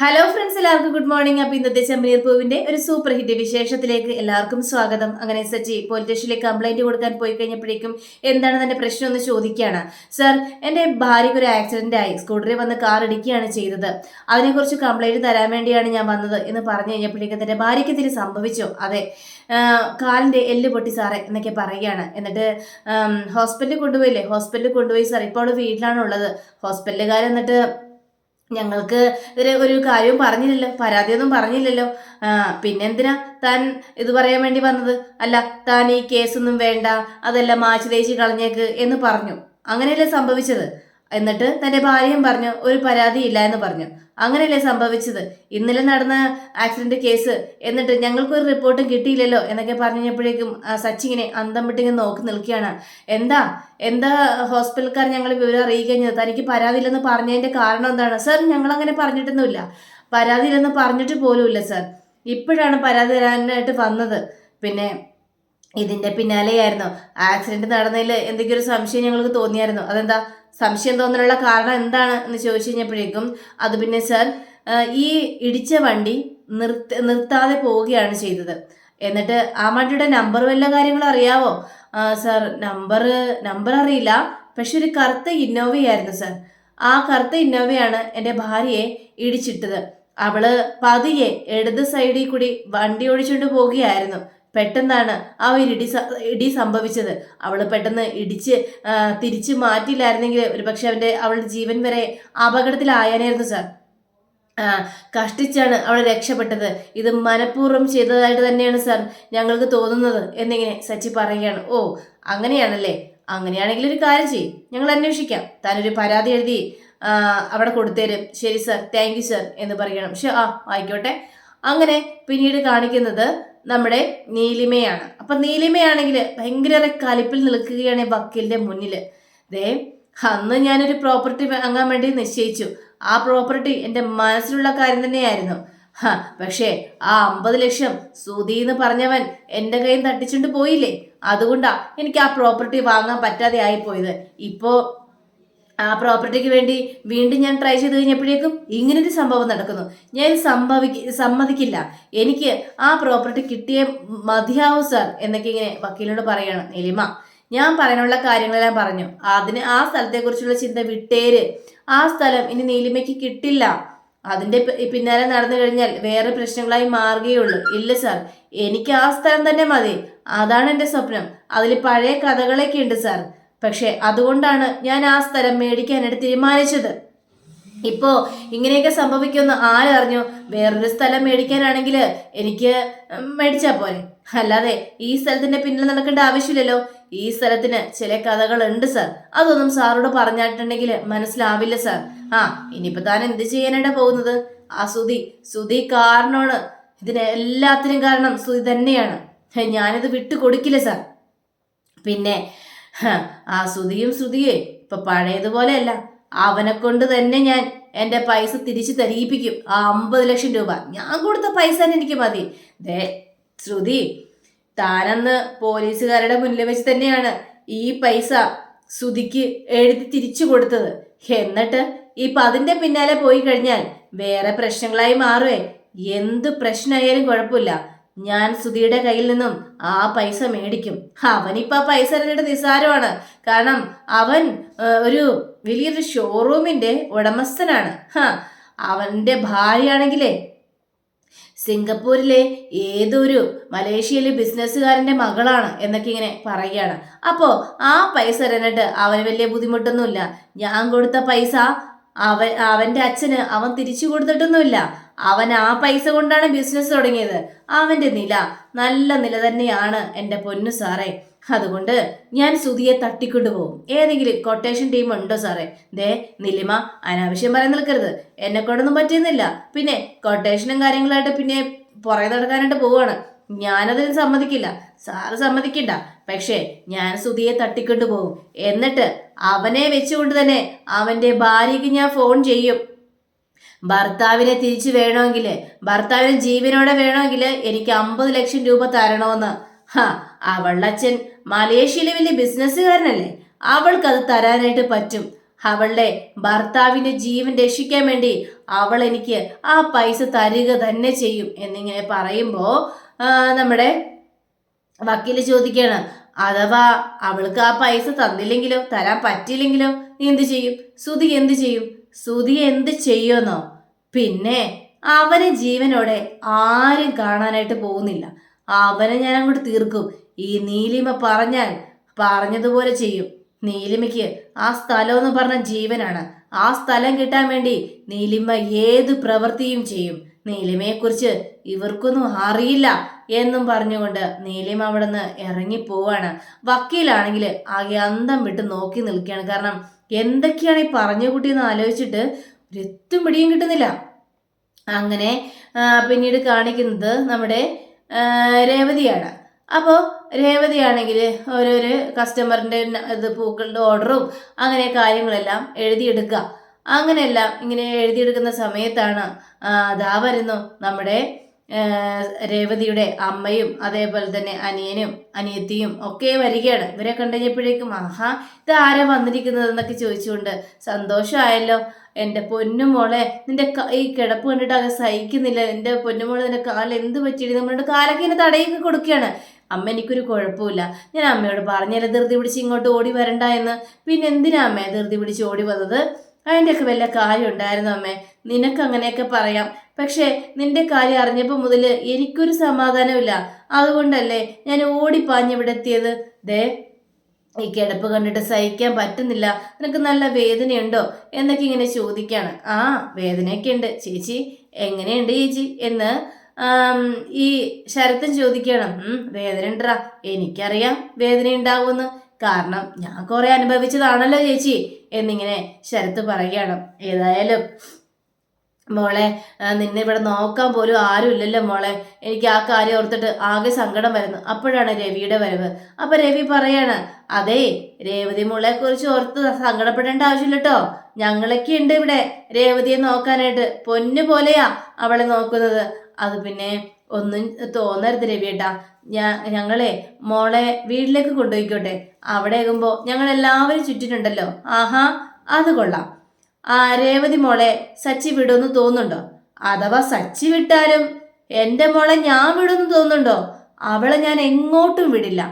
Hello friends, എല്ലാവർക്കും good morning. അപ്പോൾ ഇന്നത്തെ ചെമ്പനീർ പൂവിന്റെ ഒരു സൂപ്പർ ഹിറ്റ് വിശേഷത്തിലേക്ക് എല്ലാവർക്കും സ്വാഗതം. അങ്ങനെ സച്ചി പോലീസ് സ്റ്റേഷനിലേക്ക് കംപ്ലൈന്റ് കൊടുക്കാൻ പോയി കഴിഞ്ഞപ്പോഴേക്കും എന്താണ് തന്റെ പ്രശ്നം എന്ന് ചോദിക്കുകയാണ്. സർ, എൻ്റെ ഭാര്യയ്ക്ക് ഒരു ആക്സിഡന്റ് ആയി, സ്കൂട്ടറിൽ വന്ന് കാർ ഇടിക്കുകയാണ് ചെയ്തത്. അതിനെക്കുറിച്ച് കംപ്ലൈന്റ് തരാൻ വേണ്ടിയാണ് ഞാൻ വന്നത് എന്ന് പറഞ്ഞു കഴിഞ്ഞപ്പോഴേക്കും തന്റെ ഭാര്യയ്ക്ക് ഇതിന് സംഭവിച്ചോ? അതെ, കാലിന്റെ എല്ല് പൊട്ടി സാറേ എന്നൊക്കെ പറയുകയാണ്. എന്നിട്ട് ഹോസ്പിറ്റലിൽ കൊണ്ടുപോയി സാർ. ഇപ്പോൾ അവള് വീട്ടിലാണ് ഉള്ളത്. ഹോസ്പിറ്റലുകാർ എന്നിട്ട് ഞങ്ങൾക്ക് ഒരു കാര്യവും പറഞ്ഞില്ലല്ലോ, പരാതിയൊന്നും പറഞ്ഞില്ലല്ലോ. പിന്നെന്തിനാ താൻ ഇത് പറയാൻ വേണ്ടി വന്നത്? അല്ല, താൻ ഈ കേസൊന്നും വേണ്ട, അതെല്ലാം മാച്ച് തേച്ച് കളഞ്ഞേക്ക് എന്ന് പറഞ്ഞു. അങ്ങനെയല്ലേ സംഭവിച്ചത്? എന്നിട്ട് തന്റെ ഭാര്യയും പറഞ്ഞു ഒരു പരാതിയില്ല എന്ന് പറഞ്ഞു. അങ്ങനെയല്ലേ സംഭവിച്ചത്? ഇന്നലെ നടന്ന ആക്സിഡന്റ് കേസ്, എന്നിട്ട് ഞങ്ങൾക്കൊരു റിപ്പോർട്ടും കിട്ടിയില്ലല്ലോ എന്നൊക്കെ പറഞ്ഞപ്പോഴേക്കും സച്ചിങ്ങനെ അന്തം വിട്ടിങ്ങനെ നോക്കി നിൽക്കുകയാണ്. എന്താ എന്താ ഹോസ്പിറ്റൽക്കാർ ഞങ്ങൾ വിവരം അറിയിക്കഴിഞ്ഞത്? തനിക്ക് പരാതിയില്ലെന്ന് പറഞ്ഞതിന്റെ കാരണം എന്താണ്? സർ, ഞങ്ങൾ അങ്ങനെ പറഞ്ഞിട്ടൊന്നുമില്ല, പരാതിയില്ലെന്ന് പറഞ്ഞിട്ട് പോലുമില്ല സർ. ഇപ്പോഴാണ് പരാതി തരാനായിട്ട് വന്നത്. പിന്നെ ഇതിന്റെ പിന്നാലെയായിരുന്നു ആക്സിഡന്റ് നടന്നതിൽ എന്തെങ്കിലും ഒരു സംശയം ഞങ്ങൾക്ക് തോന്നിയായിരുന്നു. അതെന്താ സംശയം തോന്നാനുള്ള കാരണം എന്താണ് എന്ന് ചോദിച്ചു കഴിഞ്ഞപ്പോഴേക്കും അത് പിന്നെ സർ, ഈ ഇടിച്ച വണ്ടി നിർത്താതെ പോവുകയാണ് ചെയ്തത്. എന്നിട്ട് ആ വണ്ടിയുടെ നമ്പർ വല്ല കാര്യങ്ങളും അറിയാവോ? സർ, നമ്പർ അറിയില്ല, പക്ഷെ ഒരു കറുത്ത ഇന്നോവയായിരുന്നു സർ. ആ കറുത്ത ഇന്നോവയാണ് എൻ്റെ ഭാര്യയെ ഇടിച്ചിട്ടത്. അവള് പതിയെ ഇടത് സൈഡിൽ കൂടി വണ്ടി ഓടിച്ചുകൊണ്ട് പോവുകയായിരുന്നു. പെട്ടെന്നാണ് ആ ഒരു ഇടി സംഭവിച്ചത്. അവള് പെട്ടെന്ന് ഇടിച്ച് തിരിച്ച് മാറ്റിയില്ലായിരുന്നെങ്കിൽ ഒരുപക്ഷെ അവളുടെ ജീവൻ വരെ അപകടത്തിലായാനായിരുന്നു സാർ. കഷ്ടിച്ചാണ് അവൾ രക്ഷപ്പെട്ടത്. ഇത് മനഃപൂർവ്വം ചെയ്തതായിട്ട് തന്നെയാണ് സാർ ഞങ്ങൾക്ക് തോന്നുന്നത് എന്നിങ്ങനെ സച്ചി പറയുകയാണ്. ഓ, അങ്ങനെയാണല്ലേ? അങ്ങനെയാണെങ്കിൽ ഒരു കാര്യം ചെയ്യും, ഞങ്ങൾ അന്വേഷിക്കാം. താനൊരു പരാതി എഴുതി അവിടെ കൊടുത്തേരും. ശരി സാർ, താങ്ക് യു സാർ എന്ന് പറയണം. ആയിക്കോട്ടെ. അങ്ങനെ പിന്നീട് കാണിക്കുന്നത് നമ്മുടെ നീലിമയാണ്. അപ്പൊ നീലിമയാണെങ്കിൽ ഭയങ്കര കലിപ്പിൽ നിൽക്കുകയാണ് വക്കീലിന്റെ മുന്നില്. അന്ന് ഞാനൊരു പ്രോപ്പർട്ടി വാങ്ങാൻ വേണ്ടി നിശ്ചയിച്ചു. ആ പ്രോപ്പർട്ടി എൻ്റെ മനസ്സിലുള്ള കാര്യം തന്നെയായിരുന്നു. പക്ഷേ ആ 50 ലക്ഷം സുധി എന്ന് പറഞ്ഞവൻ എൻ്റെ കയ്യിൽ തട്ടിച്ചുകൊണ്ട് പോയില്ലേ, അതുകൊണ്ടാ എനിക്ക് ആ പ്രോപ്പർട്ടി വാങ്ങാൻ പറ്റാതെ ആയിപ്പോയത്. ഇപ്പോ ആ പ്രോപ്പർട്ടിക്ക് വേണ്ടി വീണ്ടും ഞാൻ ട്രൈ ചെയ്ത് കഴിഞ്ഞപ്പോഴേക്കും ഇങ്ങനൊരു സംഭവം നടക്കുന്നു. ഞാൻ സമ്മതിക്കില്ല, എനിക്ക് ആ പ്രോപ്പർട്ടി കിട്ടിയേ മതിയാവും സാർ എന്നൊക്കെ ഇങ്ങനെ വക്കീലിനോട് പറയാണ്. നീലിമ, ഞാൻ പറയാനുള്ള കാര്യങ്ങളെല്ലാം പറഞ്ഞു. അതിന് ആ സ്ഥലത്തെക്കുറിച്ചുള്ള ചിന്ത വിട്ടേര്. ആ സ്ഥലം ഇനി നീലിമയ്ക്ക് കിട്ടില്ല. അതിന്റെ പിന്നാലെ നടന്നു കഴിഞ്ഞാൽ വേറെ പ്രശ്നങ്ങളായി മാറുകയുള്ളൂ. ഇല്ല സാർ, എനിക്ക് ആ സ്ഥലം തന്നെ മതി. അതാണ് എൻ്റെ സ്വപ്നം. അതിൽ പഴയ കഥകളൊക്കെ ഉണ്ട് സാർ. പക്ഷെ അതുകൊണ്ടാണ് ഞാൻ ആ സ്ഥലം മേടിക്കാനായിട്ട് തീരുമാനിച്ചത്. ഇപ്പോ ഇങ്ങനെയൊക്കെ സംഭവിക്കുമെന്ന് ആരറിഞ്ഞു? വേറൊരു സ്ഥലം മേടിക്കാനാണെങ്കിൽ എനിക്ക് മേടിച്ചാ പോരെ, അല്ലാതെ ഈ സ്ഥലത്തിന്റെ പിന്നിൽ നടക്കേണ്ട ആവശ്യമില്ലല്ലോ. ഈ സ്ഥലത്തിന് ചില കഥകളുണ്ട് സാർ, അതൊന്നും സാറോട് പറഞ്ഞിട്ടുണ്ടെങ്കിൽ മനസ്സിലാവില്ല സാർ. ഇനിയിപ്പോ താൻ എന്ത് ചെയ്യാനായിട്ടാ പോകുന്നത്? ആ സുധി കാരണമാണ്, ഇതിന് എല്ലാത്തിനും കാരണം സുധി തന്നെയാണ്. ഞാനിത് വിട്ടുകൊടുക്കില്ല സാർ. പിന്നെ ആ ശ്രുതിയെ ഇപ്പൊ പഴയതുപോലെയല്ല. അവനെ കൊണ്ട് തന്നെ ഞാൻ എൻ്റെ പൈസ തിരിച്ചു തരിപ്പിക്കും. ആ 50 ലക്ഷം രൂപ ഞാൻ കൊടുത്ത പൈസ തന്നെ എനിക്ക് മതി. ശ്രുതി, താനന്ന് പോലീസുകാരുടെ മുന്നിൽ വെച്ച് തന്നെയാണ് ഈ പൈസ ശ്രുതിക്ക് എഴുതി തിരിച്ചു കൊടുത്തത്. എന്നിട്ട് ഇപ്പൊ അതിന്റെ പിന്നാലെ പോയി കഴിഞ്ഞാൽ വേറെ പ്രശ്നങ്ങളായി മാറുവേ. എന്ത് പ്രശ്നമായാലും കുഴപ്പമില്ല, ഞാൻ സുധിയുടെ കയ്യിൽ നിന്നും ആ പൈസ മേടിക്കും. അവനിപ്പോ ആ പൈസ തരേണ്ട നിസ്സാരമാണ്. കാരണം അവൻ ഒരു വലിയൊരു ഷോറൂമിന്റെ ഉടമസ്ഥനാണ്. അവന്റെ ഭാര്യയാണെങ്കിലേ സിംഗപ്പൂരിലെ ഏതൊരു മലേഷ്യയിലെ ബിസിനസ്സുകാരന്റെ മകളാണ് എന്നൊക്കെ ഇങ്ങനെ പറയുകയാണ്. അപ്പോ ആ പൈസ തരാനായിട്ട് അവന് വലിയ ബുദ്ധിമുട്ടൊന്നുമില്ല. ഞാൻ കൊടുത്ത പൈസ അവന്റെ അച്ഛന് അവൻ തിരിച്ചു കൊടുത്തിട്ടൊന്നുമില്ല. അവൻ ആ പൈസ കൊണ്ടാണ് ബിസിനസ് തുടങ്ങിയത്. അവന്റെ നല്ല നില തന്നെയാണ് എൻ്റെ പൊന്നു സാറേ. അതുകൊണ്ട് ഞാൻ സുധിയെ തട്ടിക്കൊണ്ടുപോകും. ഏതെങ്കിലും കൊട്ടേഷൻ ടീം ഉണ്ടോ സാറേ? നീലിമ, അനാവശ്യം പറയാൻ നിൽക്കരുത്. എന്നെ കൊണ്ടൊന്നും പറ്റിയെന്നില്ല. പിന്നെ കൊട്ടേഷനും കാര്യങ്ങളായിട്ട് പിന്നെ പുറകെ നടക്കാനായിട്ട് പോവാണ്. ഞാനതിന് സമ്മതിക്കില്ല. സാറ് സമ്മതിക്കണ്ട. പക്ഷേ ഞാൻ സുധിയെ തട്ടിക്കൊണ്ടുപോകും. എന്നിട്ട് അവനെ വെച്ചുകൊണ്ട് തന്നെ അവന്റെ ഭാര്യയ്ക്ക് ഞാൻ ഫോൺ ചെയ്യും. ഭർത്താവിനെ തിരിച്ചു വേണമെങ്കിൽ, ഭർത്താവിനെ ജീവനോടെ വേണമെങ്കിൽ എനിക്ക് 50 ലക്ഷം രൂപ തരണമെന്ന്. അവളുടെ അച്ഛൻ മലേഷ്യയിലെ വലിയ ബിസിനസ്സുകാരനല്ലേ, അവൾക്കത് തരാനായിട്ട് പറ്റും. അവളുടെ ഭർത്താവിന്റെ ജീവൻ രക്ഷിക്കാൻ വേണ്ടി അവൾ എനിക്ക് ആ പൈസ തരിക തന്നെ ചെയ്യും എന്നിങ്ങനെ പറയുമ്പോ നമ്മുടെ വക്കീല് ചോദിക്കാണ്, അഥവാ അവൾക്ക് ആ പൈസ തന്നില്ലെങ്കിലോ, തരാൻ പറ്റിയില്ലെങ്കിലോ നീ എന്ത് ചെയ്യും? സുധി എന്ത് ചെയ്യും? സുധി എന്ത് ചെയ്യുമെന്നോ? പിന്നെ അവനെ ജീവനോടെ ആരും കാണാനായിട്ട് പോകുന്നില്ല. അവനെ ഞാൻ അങ്ങോട്ട് തീർക്കും. ഈ നീലിമ പറഞ്ഞതുപോലെ ചെയ്യും. നീലിമയ്ക്ക് ആ സ്ഥലം എന്ന് പറഞ്ഞ ജീവനാണ്. ആ സ്ഥലം കിട്ടാൻ വേണ്ടി നീലിമ ഏത് പ്രവൃത്തിയും ചെയ്യും. നീലിമയെക്കുറിച്ച് ഇവർക്കൊന്നും അറിയില്ല എന്നും പറഞ്ഞുകൊണ്ട് നീലിമ അവിടെ നിന്ന് ഇറങ്ങിപ്പോവാണ്. വക്കീലാണെങ്കിൽ ആകെ അന്തം വിട്ട് നോക്കി നിൽക്കുകയാണ്. കാരണം എന്തൊക്കെയാണ് ഈ പറഞ്ഞ കുട്ടിയെന്ന് ആലോചിച്ചിട്ട് ഒരെത്തും പിടിയും കിട്ടുന്നില്ല. അങ്ങനെ പിന്നീട് കാണിക്കുന്നത് നമ്മുടെ രേവതിയാണ്. അപ്പോൾ രേവതിയാണെങ്കിൽ ഓരോരോ കസ്റ്റമറിൻ്റെ ഇത് പൂക്കളുടെ ഓർഡറും അങ്ങനെ കാര്യങ്ങളെല്ലാം എഴുതിയെടുക്കുക. അങ്ങനെയെല്ലാം ഇങ്ങനെ എഴുതിയെടുക്കുന്ന സമയത്താണ് അതാ വരുന്നു നമ്മുടെ രേവതിയുടെ അമ്മയും അതേപോലെ തന്നെ അനിയനും അനിയത്തിയും ഒക്കെ വരികയാണ്. ഇവരെ കണ്ടുകഴിഞ്ഞപ്പോഴേക്കും ആഹാ ഇത് ആരാ വന്നിരിക്കുന്നത് എന്നൊക്കെ ചോദിച്ചുകൊണ്ട്, സന്തോഷമായല്ലോ എൻ്റെ പൊന്നുമോളെ, നിന്റെ ഈ കിടപ്പ് കണ്ടിട്ട് അത് സഹിക്കുന്നില്ല, എൻ്റെ പൊന്നുമോളെ നിന്റെ കാലിൽ എന്ത് പറ്റിയിട്ട് നമ്മളുടെ കാലൊക്കെ ഇങ്ങനെ തടയൊക്കെ കൊടുക്കുകയാണ്. അമ്മ എനിക്കൊരു കുഴപ്പമില്ല, ഞാൻ അമ്മയോട് പറഞ്ഞാലേ ധൃതി പിടിച്ച് ഇങ്ങോട്ട് ഓടി വരണ്ട എന്ന്. പിന്നെ എന്തിനാ അമ്മേ ധൃതി പിടിച്ച് ഓടി വന്നത്? അതിൻ്റെയൊക്കെ വല്ല കാര്യം ഉണ്ടായിരുന്നു അമ്മേ. നിനക്ക് അങ്ങനെയൊക്കെ പറയാം, പക്ഷേ നിന്റെ കാര്യം അറിഞ്ഞപ്പോൾ മുതൽ എനിക്കൊരു സമാധാനമില്ല. അതുകൊണ്ടല്ലേ ഞാൻ ഓടിപ്പാഞ്ഞ് ഇവിടെ എത്തിയത്. ദേ ഈ കിടപ്പ് കണ്ടിട്ട് സഹിക്കാൻ പറ്റുന്നില്ല, നിനക്ക് നല്ല വേദനയുണ്ടോ എന്നൊക്കെ ഇങ്ങനെ ചോദിക്കാണ്. ആ വേദനയൊക്കെ ഉണ്ട് ചേച്ചി, എങ്ങനെയുണ്ട് ചേച്ചി എന്ന് ഈ ശരത്തും ചോദിക്കണം. വേദന ഉണ്ടറാ, എനിക്കറിയാം വേദന ഉണ്ടാവുമെന്ന്, കാരണം ഞാൻ കുറെ അനുഭവിച്ചതാണല്ലോ ചേച്ചി എന്നിങ്ങനെ ശരത്ത് പറയുകയാണ്. ഏതായാലും മോളെ നിന്നെ ഇവിടെ നോക്കാൻ പോലും ആരും ഇല്ലല്ലോ മോളെ, എനിക്ക് ആ കാര്യം ഓർത്തിട്ട് ആകെ സങ്കടം വരുന്നു. അപ്പോഴാണ് രവിയുടെ വരവ്. അപ്പൊ രവി പറയാണ്, അതേ രേവതി മോളെ കുറിച്ച് ഓർത്ത് സങ്കടപ്പെടേണ്ട ആവശ്യമില്ല കേട്ടോ, ഞങ്ങളൊക്കെ ഉണ്ട് ഇവിടെ രേവതിയെ നോക്കാനായിട്ട്. പൊന്നു പോലെയാ അവളെ നോക്കുന്നത്. അത് പിന്നെ ഒന്നും തോന്നരുത് രവിയേട്ടാ, ഞങ്ങളെ മോളെ വീട്ടിലേക്ക് കൊണ്ടുപോയിക്കോട്ടെ, അവിടെ ആകുമ്പോൾ ഞങ്ങളെല്ലാവരും ചുറ്റിട്ടുണ്ടല്ലോ. ആഹാ അത് കൊള്ളാം. രേവതി മോളെ സച്ചി വിടുമെന്ന് തോന്നുന്നുണ്ടോ? അഥവാ സച്ചി വിട്ടാലും എൻ്റെ മോളെ ഞാൻ വിടുമെന്ന് തോന്നുന്നുണ്ടോ? അവളെ ഞാൻ എങ്ങോട്ടും വിടില്ല.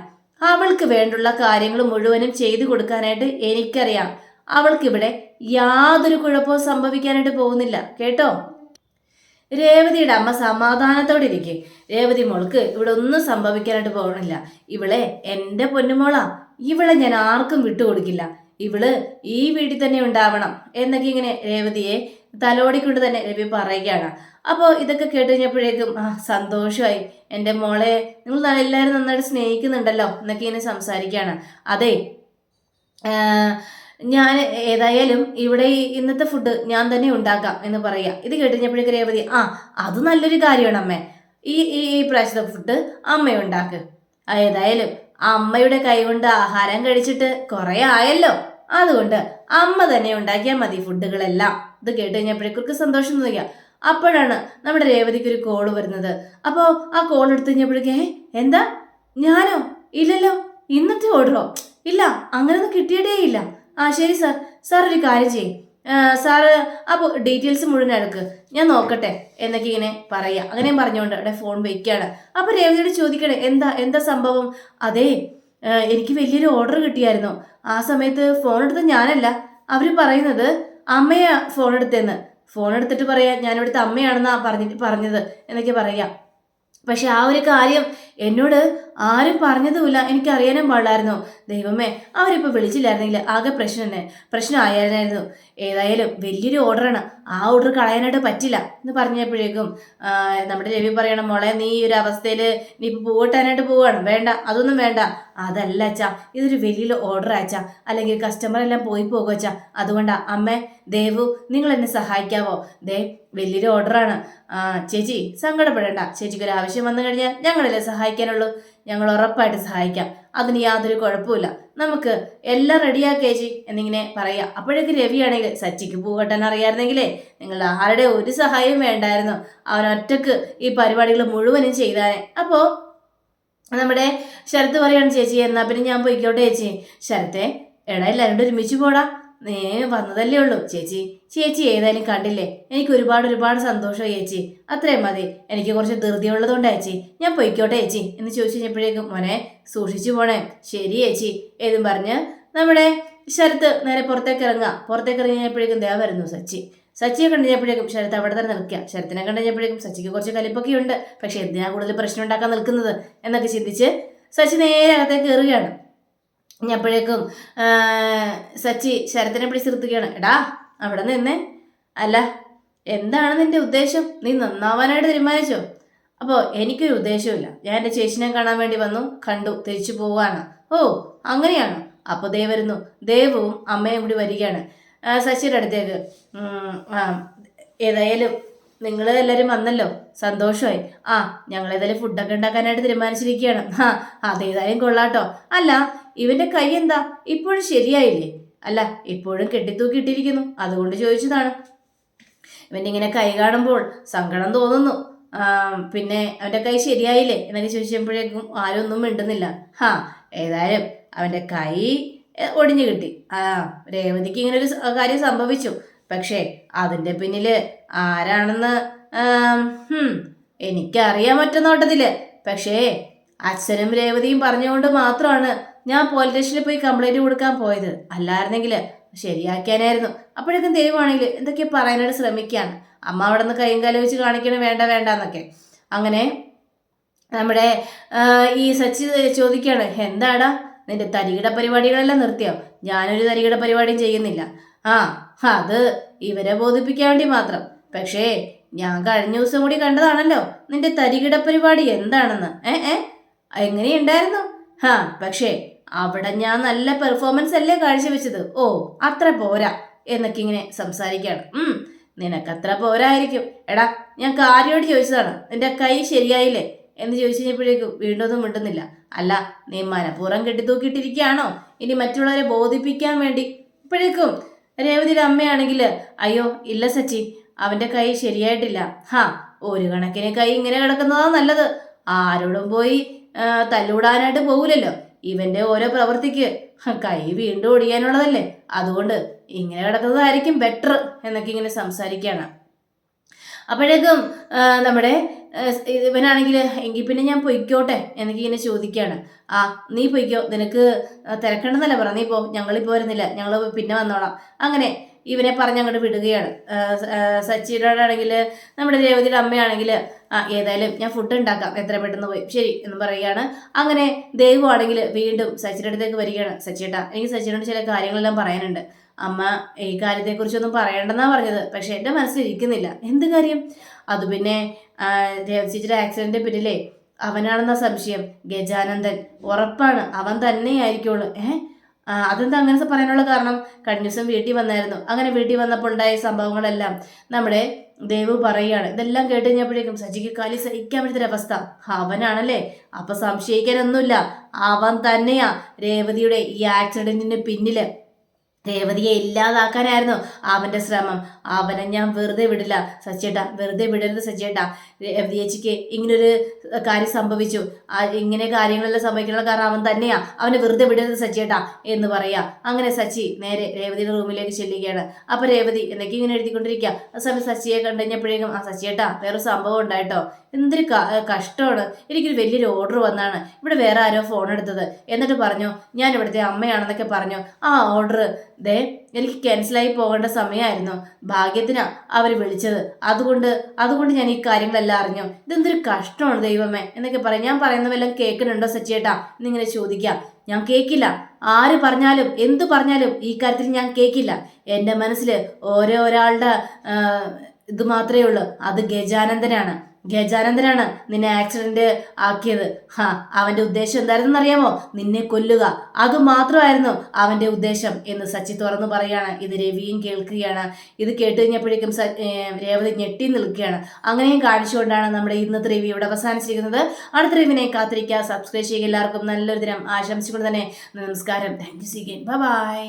അവൾക്ക് വേണ്ടുള്ള കാര്യങ്ങൾ മുഴുവനും ചെയ്തു കൊടുക്കാനായിട്ട് എനിക്കറിയാം. അവൾക്കിവിടെ യാതൊരു കുഴപ്പവും സംഭവിക്കാനായിട്ട് പോകുന്നില്ല കേട്ടോ. രേവതിയുടെ അമ്മ സമാധാനത്തോടെ ഇരിക്കെ, രേവതി മോൾക്ക് ഇവിടെ ഒന്നും സംഭവിക്കാനായിട്ട് പോകണില്ല. ഇവളെ എൻ്റെ പൊന്നുമോളാ, ഇവളെ ഞാൻ ആർക്കും വിട്ടുകൊടുക്കില്ല. ഇവള് ഈ വീട്ടിൽ തന്നെ ഉണ്ടാവണം എന്നൊക്കെ ഇങ്ങനെ രേവതിയെ തലോടിക്കൊണ്ട് തന്നെ രവി പറയുകയാണ്. അപ്പോൾ ഇതൊക്കെ കേട്ട് കഴിഞ്ഞപ്പോഴേക്കും സന്തോഷമായി, എൻ്റെ മോളെ നിങ്ങൾ എല്ലാവരും നന്നായിട്ട് സ്നേഹിക്കുന്നുണ്ടല്ലോ എന്നൊക്കെ ഇങ്ങനെ സംസാരിക്കുകയാണ്. അതെ ഞാൻ ഏതായാലും ഇവിടെ ഇന്നത്തെ ഫുഡ് ഞാൻ തന്നെ ഉണ്ടാക്കാം എന്ന് പറയാ. ഇത് കേട്ടുകഴിഞ്ഞപ്പോഴേക്ക് രേവതി അത് നല്ലൊരു കാര്യമാണ് അമ്മേ, ഈ പ്രാവശ്യത്തെ ഫുഡ് അമ്മ ഉണ്ടാക്ക്. ഏതായാലും അമ്മയുടെ കൈ കൊണ്ട് ആഹാരം കഴിച്ചിട്ട് കുറെ ആയല്ലോ, അതുകൊണ്ട് അമ്മ തന്നെ ഉണ്ടാക്കിയാൽ മതി ഫുഡുകളെല്ലാം. ഇത് കേട്ട് കഴിഞ്ഞപ്പോഴേക്കും സന്തോഷം തോന്നിയ. അപ്പോഴാണ് നമ്മുടെ രേവതിക്ക് ഒരു കോള് വരുന്നത്. അപ്പോൾ ആ കോൾ എടുത്തു കഴിഞ്ഞപ്പോഴേക്കേ എന്താ ഞാനോ? ഇല്ലല്ലോ, ഇന്നത്തെ ഓർഡറോ? ഇല്ല, അങ്ങനെയൊന്നും കിട്ടിയിട്ടേ ഇല്ല. ശരി സാർ ഒരു കാര്യം ചെയ്യും സാറ് അപ്പോൾ ഡീറ്റെയിൽസ് മുഴുവൻ എടുക്ക്, ഞാൻ നോക്കട്ടെ എന്നൊക്കെ ഇങ്ങനെ പറയാ. അങ്ങനെയും പറഞ്ഞുകൊണ്ട് അവിടെ ഫോൺ വെക്കുകയാണ്. അപ്പോൾ രേവതിയോട് ചോദിക്കണേ എന്താ സംഭവം? അതേ എനിക്ക് വലിയൊരു ഓർഡർ കിട്ടിയായിരുന്നു. ആ സമയത്ത് ഫോൺ എടുത്ത് ഞാനല്ല, അവർ പറയുന്നത് അമ്മയാ ഫോൺ എടുത്തെന്ന്. ഫോൺ എടുത്തിട്ട് പറയാ ഞാനിവിടുത്തെ അമ്മയാണെന്നാ പറഞ്ഞത് എന്നൊക്കെ പറയാം. പക്ഷെ ആ ഒരു കാര്യം എന്നോട് ആരും പറഞ്ഞതുമില്ല, എനിക്കറിയാനും പാടില്ലായിരുന്നു. ദൈവമേ, അവരിപ്പോൾ വിളിച്ചില്ലായിരുന്നെങ്കിൽ ആകെ പ്രശ്നമായിരുന്നു. ഏതായാലും വലിയൊരു ഓർഡറാണ്, ആ ഓർഡർ കളയാനായിട്ട് പറ്റില്ല എന്ന് പറഞ്ഞപ്പോഴേക്കും നമ്മുടെ രവി പറയണം, മോളെ നീ ഈ ഒരു അവസ്ഥയിൽ നീ ഇപ്പോൾ പൂവട്ടാനായിട്ട് പോവുകയാണ്, വേണ്ട അതൊന്നും വേണ്ട. അതല്ല അച്ഛാ, ഇതൊരു വലിയൊരു ഓർഡർ അച്ഛാ, അല്ലെങ്കിൽ കസ്റ്റമർ എല്ലാം പോയി പോകും അച്ഛാ, അതുകൊണ്ടാ അമ്മേ ദേവു നിങ്ങൾ എന്നെ സഹായിക്കാവോ? വലിയൊരു ഓർഡറാണ്. ചേച്ചി സങ്കടപ്പെടേണ്ട, ചേച്ചിക്ക് ഒരു ആവശ്യം വന്നു കഴിഞ്ഞാൽ ഞങ്ങളല്ലേ സഹായിക്കാനുള്ളൂ, ഞങ്ങൾ ഉറപ്പായിട്ട് സഹായിക്കാം, അതിന് യാതൊരു കുഴപ്പമില്ല, നമുക്ക് എല്ലാം റെഡിയാക്കുക ചേച്ചി എന്നിങ്ങനെ പറയാം. അപ്പോഴേക്ക് രവിയാണെങ്കിൽ സച്ചിക്ക് പൂവട്ടാൻ അറിയാമായിരുന്നെങ്കിലേ നിങ്ങൾ ആരുടെ ഒരു സഹായവും വേണ്ടായിരുന്നു, അവനൊറ്റക്ക് ഈ പരിപാടികൾ മുഴുവനും ചെയ്താനേ. അപ്പോൾ നമ്മുടെ ശരത്ത് പറയാണ്, ചേച്ചി എന്നാ പിന്നെ ഞാൻ പോയിക്കോട്ടെ ചേച്ചി. ശരത്തെ എടാ എല്ലാവരും ഒരുമിച്ച് പോടാ, നീ വന്നതല്ലേ ഉള്ളൂ ചേച്ചി. ചേച്ചി ഏതായാലും കണ്ടില്ലേ, എനിക്ക് ഒരുപാട് സന്തോഷമായി ചേച്ചി. അത്രയും മതി. എനിക്ക് കുറച്ച് ധൃതിയുള്ളതുകൊണ്ട് ചേച്ചി ഞാൻ പൊയ്ക്കോട്ടെ ചേച്ചി എന്ന് ചോദിച്ചു കഴിഞ്ഞപ്പോഴേക്കും മോനെ സൂക്ഷിച്ചു പോണേ. ശരി ചേച്ചി എന്നും പറഞ്ഞ് നമ്മുടെ ശരത്ത് നേരെ പുറത്തേക്ക് ഇറങ്ങിയപ്പോഴേക്കും ദേ വരുന്നു സച്ചിയെ കണ്ടുകഴിഞ്ഞപ്പോഴേക്കും ശരത്ത് അവിടെ തന്നെ നിൽക്കുക. ശരത്തിനെ കണ്ടുകഴിഞ്ഞപ്പോഴേക്കും സച്ചിക്ക് കുറച്ച് കലിപ്പൊക്കെ ഉണ്ട്. പക്ഷെ എന്തിനാ കൂടുതൽ പ്രശ്നം ഉണ്ടാക്കാൻ നിൽക്കുന്നത് എന്നൊക്കെ ചിന്തിച്ച് സച്ചി നേരെ അകത്തേക്ക് കയറുകയാണ്. അപ്പോഴേക്കും സച്ചി ശരത്തിനെ പിടിച്ച് നിർത്തുകയാണ്. എടാ അവിടെ നിന്നേ. അല്ല എന്താണ് നിന്റെ ഉദ്ദേശം? നീ നന്നാവാനായിട്ട് തീരുമാനിച്ചോ? അപ്പോൾ എനിക്കൊരു ഉദ്ദേശമില്ല. ഞാൻ എൻ്റെ ചേച്ചിനെ കാണാൻ വേണ്ടി വന്നു, കണ്ടു, തിരിച്ചു പോവാണ്. ഓ അങ്ങനെയാണോ? അപ്പോൾ ദേ വരുന്നു ദേവും അമ്മയും കൂടി വരികയാണ് സച്ചിയുടെ അടുത്തേക്ക്. ഏതായാലും നിങ്ങൾ എല്ലാവരും വന്നല്ലോ, സന്തോഷമായി. ഞങ്ങളേതായാലും ഫുഡൊക്കെ ഉണ്ടാക്കാനായിട്ട് തീരുമാനിച്ചിരിക്കുകയാണ്. അതേതായാലും കൊള്ളാട്ടോ. അല്ല ഇവന്റെ കൈ എന്താ ഇപ്പോഴും ശരിയായില്ലേ? അല്ല ഇപ്പോഴും കെട്ടിത്തൂക്കിയിട്ടിരിക്കുന്നു, അതുകൊണ്ട് ചോദിച്ചതാണ്. ഇവന്റെ ഇങ്ങനെ കൈ കാണുമ്പോൾ സങ്കടം തോന്നുന്നു. പിന്നെ അവന്റെ കൈ ശരിയായില്ലേ എന്നൊക്കെ ചോദിച്ചപ്പോഴേക്കും ആരും ഒന്നും മിണ്ടുന്നില്ല. ഏതായാലും അവന്റെ കൈ ഒടിഞ്ഞു കിട്ടി. രേവതിക്ക് ഇങ്ങനെ ഒരു കാര്യം സംഭവിച്ചു. പക്ഷേ അതിന്റെ പിന്നില് ആരാണെന്ന് എനിക്കറിയാൻ പറ്റുന്ന നോട്ടത്തില്. പക്ഷേ അച്ഛനും രേവതിയും പറഞ്ഞുകൊണ്ട് മാത്രമാണ് ഞാൻ പോലീസ് സ്റ്റേഷനിൽ പോയി കംപ്ലൈന്റ് കൊടുക്കാൻ പോയത്. അല്ലായിരുന്നെങ്കിൽ ശരിയാക്കിയാനായിരുന്നു. അപ്പോഴേക്കും ദൈവമാണെങ്കിൽ എന്തൊക്കെയോ പറയാനായിട്ട് ശ്രമിക്കുകയാണ്. അമ്മ അവിടെ നിന്ന് കൈയും കാലം വെച്ച് കാണിക്കണം, വേണ്ട എന്നൊക്കെ. അങ്ങനെ നമ്മുടെ ഈ സച്ചി ചോദിക്കുകയാണ്, എന്താടാ നിന്റെ തരികിട പരിപാടികളെല്ലാം നിർത്തിയോ? ഞാനൊരു തരികിട പരിപാടിയും ചെയ്യുന്നില്ല. അത് ഇവരെ ബോധിപ്പിക്കാൻ വേണ്ടി മാത്രം. പക്ഷേ ഞാൻ കഴിഞ്ഞ ദിവസം കൂടി കണ്ടതാണല്ലോ നിന്റെ തരികിട പരിപാടി എന്താണെന്ന്. എങ്ങനെയുണ്ടായിരുന്നു? പക്ഷേ അവിടെ ഞാൻ നല്ല പെർഫോമൻസ് അല്ലേ കാഴ്ചവെച്ചത്. ഓ അത്ര പോരാ എന്നൊക്കെ ഇങ്ങനെ സംസാരിക്കുകയാണ്. നിനക്കത്ര പോരായിരിക്കും. എടാ ഞാൻ കാര്യമായിട്ട് ചോദിച്ചതാണ്, നിന്റെ കൈ ശരിയായില്ലേ എന്ന് ചോദിച്ചു കഴിഞ്ഞപ്പോഴേക്കും വീണ്ടും ഒന്നും മിണ്ടുന്നില്ല. അല്ല നീ മനഃപൂർവ്വം കെട്ടിത്തൂക്കിയിട്ടിരിക്കുകയാണോ ഇനി മറ്റുള്ളവരെ ബോധിപ്പിക്കാൻ വേണ്ടി? ഇപ്പോഴേക്കും രേവതിയുടെ അമ്മയാണെങ്കിൽ അയ്യോ ഇല്ല സച്ചി, അവന്റെ കൈ ശരിയായിട്ടില്ല. ഒരു കണക്കിന് കൈ ഇങ്ങനെ കിടക്കുന്നതാ നല്ലത്. ആരോടും പോയി തല്ലൂടാനായിട്ട് പോകൂലല്ലോ. ഇവന്റെ ഓരോ പ്രവൃത്തിക്ക് കൈ വീണ്ടും ഒടിയാനുള്ളതല്ലേ, അതുകൊണ്ട് ഇങ്ങനെ കിടക്കുന്നതായിരിക്കും ബെറ്റർ എന്നൊക്കെ ഇങ്ങനെ സംസാരിക്കുകയാണ്. അപ്പോഴേക്കും നമ്മുടെ ഇവനാണെങ്കിൽ എങ്കിൽ പിന്നെ ഞാൻ പൊയ്ക്കോട്ടെ എന്നൊക്കെ ഇങ്ങനെ ചോദിക്കുകയാണ്. നീ പൊയ്ക്കോ, നിനക്ക് തിരക്കണ്ടെന്നല്ല പറ, നീ പോ, ഞങ്ങളിപ്പോൾ വരുന്നില്ല, ഞങ്ങൾ പിന്നെ വന്നോളാം. അങ്ങനെ ഇവനെ പറഞ്ഞ് അങ്ങോട്ട് വിടുകയാണ്. സച്ചിയോടാണെങ്കിൽ നമ്മുടെ രേവതിയുടെ അമ്മയാണെങ്കിൽ ഏതായാലും ഞാൻ ഫുഡ് ഉണ്ടാക്കാം, എത്ര പെട്ടെന്ന് പോയി ശരി എന്ന് പറയുകയാണ്. അങ്ങനെ ദൈവമാണെങ്കിൽ വീണ്ടും സച്ചിയുടെ അടുത്തേക്ക് വരികയാണ്. സച്ചിയേട്ടാ എനിക്ക് സച്ചിനോട് ചില കാര്യങ്ങളെല്ലാം പറയാനുണ്ട്. അമ്മ ഈ കാര്യത്തെക്കുറിച്ചൊന്നും പറയണ്ടെന്നാ പറഞ്ഞത്, പക്ഷെ എൻ്റെ മനസ്സിലിരിക്കുന്നില്ല. എന്ത് കാര്യം? അത് പിന്നെ രേവതിയുടെ ആക്സിഡന്റ് പിന്നിലേ അവനാണെന്ന സംശയം. ഗജാനന്ദൻ ഉറപ്പാണ്, അവൻ തന്നെയായിരിക്കുള്ളൂ. അതെന്താ അങ്ങനെ പറയാനുള്ള കാരണം? കഴിഞ്ഞ ദിവസം വീട്ടിൽ വന്നായിരുന്നു. അങ്ങനെ വീട്ടിൽ വന്നപ്പോൾ ഉണ്ടായ സംഭവങ്ങളെല്ലാം നമ്മുടെ ദേവു പറയുകയാണ്. ഇതെല്ലാം കേട്ട് കഴിഞ്ഞപ്പോഴേക്കും സജിക്ക് കാലി സഹിക്കാൻ പറ്റുന്നൊരവസ്ഥ. അവനാണല്ലേ? അപ്പൊ സംശയിക്കാനൊന്നുമില്ല, അവൻ തന്നെയാ രേവതിയുടെ ഈ ആക്സിഡന്റിന് പിന്നില്. രേവതിയെ ഇല്ലാതാക്കാനായിരുന്നു അവന്റെ ശ്രമം. അവനെ ഞാൻ വെറുതെ വിടില്ല സച്ചേട്ടാ, വെറുതെ വിടരുത് സച്ചേട്ടാ. രേവതിയേച്ചിക്ക് ഇങ്ങനൊരു കാര്യം സംഭവിച്ചു, ഇങ്ങനെ കാര്യങ്ങളെല്ലാം സംഭവിക്കാനുള്ള കാരണം അവൻ തന്നെയാ, അവനെ വെറുതെ വിടരുത് സച്ചേട്ടാ എന്ന് പറയാ. അങ്ങനെ സച്ചി നേരെ രേവതിയുടെ റൂമിലേക്ക് ചെല്ലുകയാണ്. അപ്പൊ രേവതി എന്നൊക്കെ ഇങ്ങനെ എഴുതിക്കൊണ്ടിരിക്കുക. ആ സമയം സച്ചിയെ കണ്ടുകഴിഞ്ഞപ്പോഴേക്കും സച്ചേട്ടാ വേറൊരു സംഭവം ഉണ്ടായിട്ടോ, എന്തൊരു കഷ്ടമാണ്, എനിക്കൊരു വലിയൊരു ഓർഡർ വന്നാണ്, ഇവിടെ വേറെ ആരോ ഫോൺ എടുത്തത്, എന്നിട്ട് പറഞ്ഞു ഞാൻ ഇവിടുത്തെ അമ്മയാണെന്നൊക്കെ പറഞ്ഞു. ആ ഓർഡർ എനിക്ക് ക്യാൻസലായി പോകേണ്ട സമയമായിരുന്നു, ഭാഗ്യത്തിനാ അവർ വിളിച്ചത്, അതുകൊണ്ട് ഞാൻ ഈ കാര്യങ്ങളെല്ലാം അറിഞ്ഞു. ഇതെന്തൊരു കഷ്ടമാണ് ദൈവമേ എന്നൊക്കെ പറയും. ഞാൻ പറയുന്ന വല്ലതും കേൾക്കുന്നുണ്ടോ സച്ചിയേട്ടാ എന്നിങ്ങനെ ചോദിക്കാം. ഞാൻ കേൾക്കില്ല, ആര് പറഞ്ഞാലും എന്തു പറഞ്ഞാലും ഈ കാര്യത്തിൽ ഞാൻ കേൾക്കില്ല. എൻ്റെ മനസ്സിൽ ഒരാളുടെ ഇത് മാത്രമേ ഉള്ളൂ, അത് ഗജാനന്ദനാണ് നിന്നെ ആക്സിഡന്റ് ആക്കിയത്. അവന്റെ ഉദ്ദേശം എന്തായിരുന്നു അറിയാമോ? നിന്നെ കൊല്ലുക, അത് മാത്രമായിരുന്നു അവന്റെ ഉദ്ദേശം എന്ന് സച്ചി തുറന്നു പറയാണ്. ഇത് രവിയും കേൾക്കുകയാണ്. ഇത് കേട്ട് കഴിഞ്ഞപ്പോഴേക്കും രേവതി ഞെട്ടി നിൽക്കുകയാണ്. അങ്ങനെയും കാണിച്ചുകൊണ്ടാണ് നമ്മുടെ ഇന്നത്തെ റിവ്യൂ ഇവിടെ അവസാനിച്ചിരിക്കുന്നത്. അടുത്ത റിവ്യൂവിനെ കാത്തിരിക്കുക, സബ്സ്ക്രൈബ് ചെയ്യുക. എല്ലാവർക്കും നല്ലൊരു ദിനം ആശംസിച്ചുകൊണ്ട് തന്നെ നമസ്കാരം. Thank you. ബൈ.